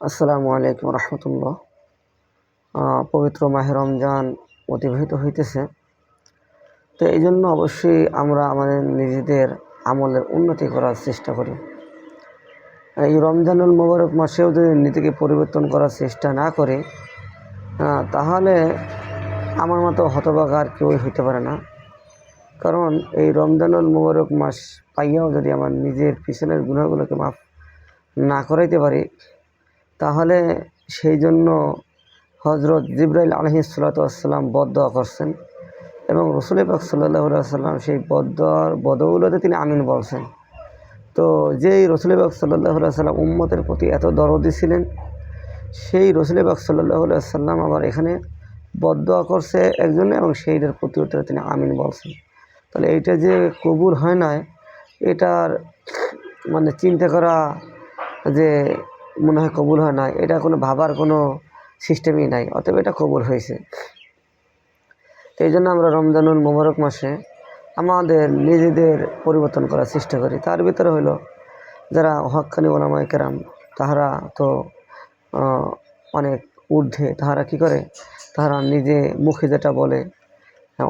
আসসালামু আলাইকুম রহমতুল্লাহ। পবিত্র মাহে রমজান অতিবাহিত হইতেছে, তো এই জন্য অবশ্যই আমরা আমাদের নিজেদের আমলের উন্নতি করার চেষ্টা করি। এই রমজানুল মোবারক মাসেও যদি নীতিকে পরিবর্তন করার চেষ্টা না করে, তাহলে আমার মতো হতভাগা আর কেউই হইতে পারে না। কারণ এই রমজানুল মোবারক মাস পাইয়াও যদি আমার নিজের পিছনের গুনাহগুলোকে মাফ না করাইতে পারি, তাহলে সেই জন্য হজরত জিবরাইল আলাইহিসসালাতু ওয়াসসালাম বদদোয়া করছেন এবং রাসূল পাক সাল্লাল্লাহু আলাইহি ওয়াসাল্লাম সেই বদদোয়ার বদৌলতে তিনি আমিন বলছেন। তো যেই রাসূল পাক সাল্লাল্লাহু আলাইহি ওয়াসাল্লাম উম্মতের প্রতি এত দরদি ছিলেন, সেই রাসূল পাক সাল্লাল্লাহু আলাইহি ওয়াসাল্লাম আবার এখানে বদদোয়া করছে একজনে এবং সেইটার প্রতি উত্তরে তিনি আমিন বলছেন। তাহলে এইটা যে কবুল হয় না, এটার মানে চিন্তা করা যে মনে হয় কবুল হয় না, এটা কোনো ভাবার কোনো সিস্টেমই নাই, অতএব এটা কবুল হয়েছে। তো এই জন্য আমরা রমজানুল মোবারক মাসে আমাদের নিজেদের পরিবর্তন করার চেষ্টা করি। তার ভিতরে হলো যারা হক্কানি ওলামায়ে কেরাম, তাহারা তো অনেক ঊর্ধ্বে, তাহারা কি করে, তাহারা নিজে মুখে যেটা বলে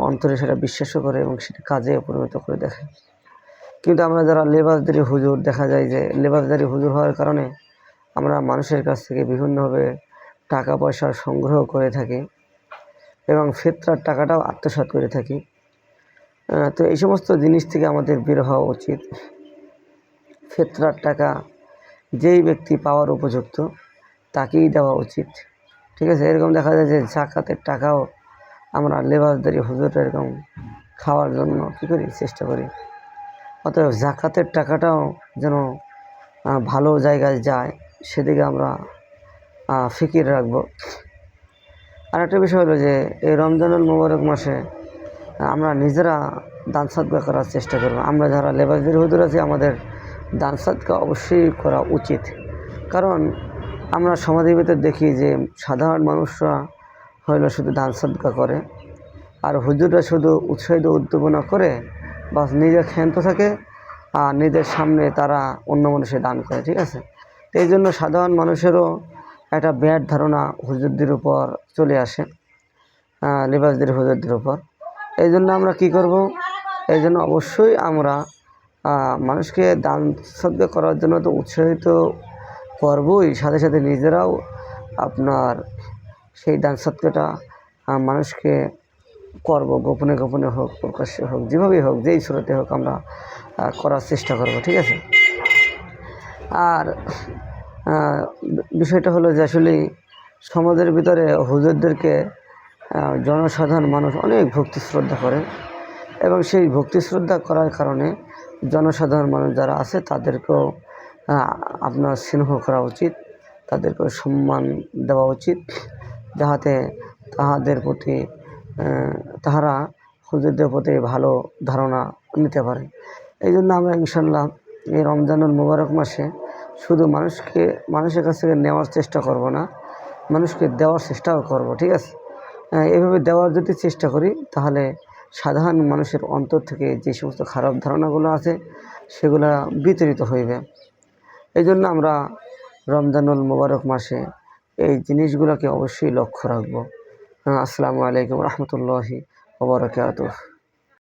অন্তরে সেটা বিশ্বাসও করে এবং সেটা কাজে পরিণত করে দেখে। কিন্তু আমরা যারা লেবাসদারি হুজুর, দেখা যায় যে লেবাসদারি হুজুর হওয়ার কারণে আমরা মানুষের কাছ থেকে বিভিন্নভাবে টাকা পয়সা সংগ্রহ করে থাকি এবং ফিতরার টাকাটাও আত্মসাৎ করে থাকি। তো এই সমস্ত জিনিস থেকে আমাদের বের হওয়া উচিত। ফিতরার টাকা যেই ব্যক্তি পাওয়ার উপযুক্ত তাকেই দেওয়া উচিত, ঠিক আছে। এরকম দেখা যায় যে জাকাতের টাকাও আমরা লেবাসদারি হুজুর এরকম খাওয়ার জন্য কী করি, চেষ্টা করি। অতএব জাকাতের টাকাটাও যেন ভালো জায়গায় যায়, সেদিকে আমরা ফিকির রাখব। আর একটা বিষয় হলো যে এই রমজানুল মোবারক মাসে আমরা নিজেরা দান সাদকা করার চেষ্টা করব। আমরা যারা লেবাসদারি হুজুর আছি, আমাদের দান সাদকা অবশ্যই করা উচিত। কারণ আমরা সমাজের ভিতরে দেখি যে সাধারণ মানুষরা হইলো শুধু দান সাদকা করে, আর হুজুররা শুধু উৎসাহিত উদ্দীপনা করে বা নিজে ক্ষান্ত থাকে আর নিজের সামনে তারা অন্য মানুষের দান করে, ঠিক আছে। তো এই জন্য সাধারণ মানুষেরও একটা ব্যাড ধারণা হুজুরদের উপর চলে আসে, লেবাসদারি হুজুরদের উপর। এই জন্য আমরা কি করব, এই জন্য অবশ্যই আমরা মানুষকে দান সদকা করার জন্য তো উৎসাহিত করবই, সাথে সাথে নিজেরাও আপনার সেই দান সদকাটা মানুষকে করব, গোপনে গোপনে হোক, প্রকাশ্যে হোক, যেভাবেই হোক, যেই সুরতে হোক, আমরা করার চেষ্টা করব, ঠিক আছে। আর বিষয়টা হলো যে আসলে সমাজের ভিতরে হুজুরদেরকে জনসাধারণ মানুষ অনেক ভক্তি শ্রদ্ধা করে এবং সেই ভক্তি শ্রদ্ধা করার কারণে জনসাধারণ মানুষ যারা আছে তাদেরকেও আপনার স্নেহ করা উচিত, তাদেরকেও সম্মান দেওয়া উচিত, যাহাতে তাহাদের প্রতি তাহারা হুজুরদের প্রতি ভালো ধারণা নিতে পারে। এই জন্য আমরা ইনশাল্লাহ এই রমজানুল মোবারক মাসে শুধু মানুষের কাছ থেকে নেওয়ার চেষ্টা করব না, মানুষকে দেওয়ার চেষ্টাও করব, ঠিক আছে। এভাবে দেওয়ার যদি চেষ্টা করি, তাহলে সাধারণ মানুষের অন্তর থেকে যে সমস্ত খারাপ ধারণাগুলো আছে সেগুলা বিতাড়িত হইবে। এই জন্য আমরা রমজানুল মোবারক মাসে এই জিনিসগুলোকে অবশ্যই লক্ষ্য রাখব। আসসালামু আলাইকুম রহমতুল্লাহি ওয়া বারাকাতুহু।